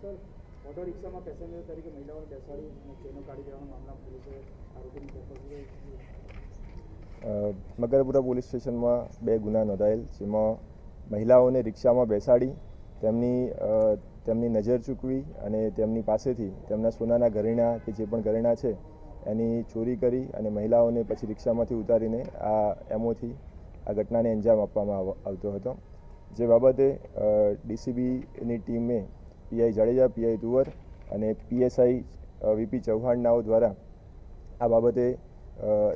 Sir, auto રિક્ષામાં passenger તરીકે મહિલાઓને બેસાડી ચેનો કાઢી દેવાના મામલા પોલીસે આરોપીની ધરપકડ. મકરપુરા પોલીસ સ્ટેશનમાં 2 ગુના નોંધાયેલ, જેમાં મહિલાઓને રિક્ષામાં બેસાડી તેમની નજર ચૂકવી અને તેમની પાસેથી તેમના સોનાના ઘરેણાં કે જે પણ ઘરેણાં છે એની ચોરી કરી અને મહિલાઓને પછી રિક્ષામાંથી ઉતારીને આ એમોથી આ ઘટનાને અંજામ આપવામાં આવતો હતો. જે બાબતે ડીસીબીની ટીમે પીઆઈ જાડેજા, પીઆઈ તુવર અને પીએસઆઈ વીપી ચૌહાણનાઓ દ્વારા આ બાબતે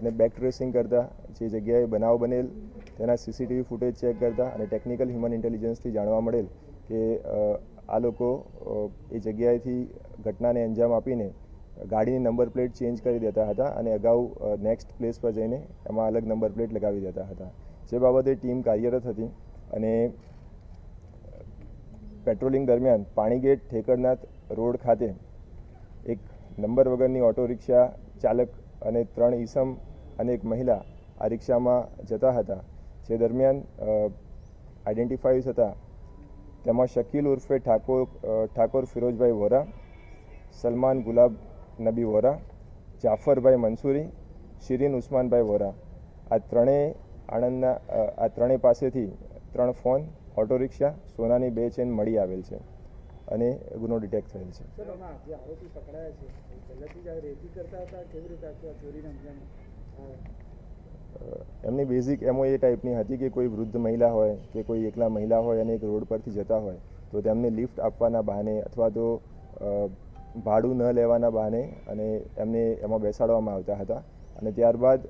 ને બેક ટ્રેસિંગ કરતા જે જગ્યાએ બનાવ બનેલ તેના સીસીટીવી ફૂટેજ ચેક કરતા અને ટેકનિકલ હ્યુમન ઇન્ટેલિજન્સથી જાણવા મળેલ કે આ લોકો એ જગ્યાએથી ઘટનાને અંજામ આપીને ગાડીની નંબર પ્લેટ ચેન્જ કરી દેતા હતા અને અગાઉ નેક્સ્ટ પ્લેસ પર જઈને એમાં અલગ નંબર પ્લેટ લગાવી દેતા હતા. જે બાબતે ટીમ કાર્યરત હતી અને પેટ્રોલિંગ દરમિયાન પાણીગેટ ઠેકરનાથ રોડ ખાતે એક નંબર વગરની ઓટો રિક્ષા ચાલક અને 3 ઈસમ અને એક મહિલા આ રિક્ષામાં જતા હતા. જે દરમિયાન આઈડેન્ટિફાઈડ થતા તેમાં શકીલ ઉર્ફે ઠાકોર ફિરોજભાઈ વોરા, સલમાન ગુલાબ નબી વોરા, જાફરભાઈ મંસૂરી, શિરીન ઉસ્માનભાઈ વોરા આ ત્રણેય પાસેથી 3 ફોન, ઓટો રિક્ષા, સોનાની 2 ચેન મળી આવેલ છે અને ગુનો ડિટેક્ટ થયેલ છે. સર, આમાં જે આરોપી પકડાયા છે પહેલાથી જ રેકી કરતા હતા, કેવી રીતે આખી ચોરીને અંજામ? એમની બેઝિક એમો એ ટાઈપની હતી કે કોઈ વૃદ્ધ મહિલા હોય કે કોઈ એકલા મહિલા હોય અને એક રોડ પરથી જતા હોય તો તેમને લિફ્ટ આપવાના બહાને અથવા તો ભાડું ન લેવાના બહાને અને એમને એમાં બેસાડવામાં આવતા હતા અને ત્યારબાદ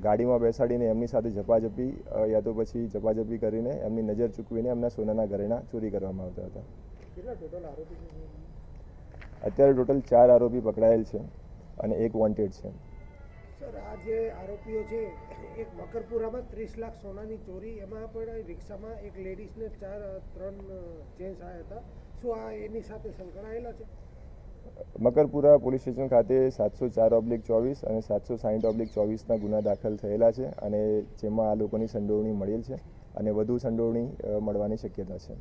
ગાડીમાં બેસાડીને એમની સાથે ઝપાઝપી યા તો પછી ઝપાઝપી કરીને એમની નજર ચૂકવીને એમના સોનાના ઘરેણાં ચોરી કરવામાં આવતા હતા. કેટલા ટોટલ આરોપી છે? અત્યારે ટોટલ 4 આરોપી પકડાયેલ છે અને 1 વોન્ટેડ છે. સર, આ જે આરોપીઓ છે, એક મકરપુરામાં 30 લાખ સોનાની ચોરી, એમાં પણ રિક્ષામાં એક લેડીઝને 3 જેન્ટ્સ આવ્યા હતા. શું આ એની સાથે સંકળાયેલા છે? મકરપુરા પોલીસ સ્ટેશન ખાતે 704/24 અને 760/24ના ગુના દાખલ થયેલા છે અને જેમાં આ લોકોની સંડોવણી મળેલ છે અને વધુ સંડોવણી મળવાની શક્યતા છે.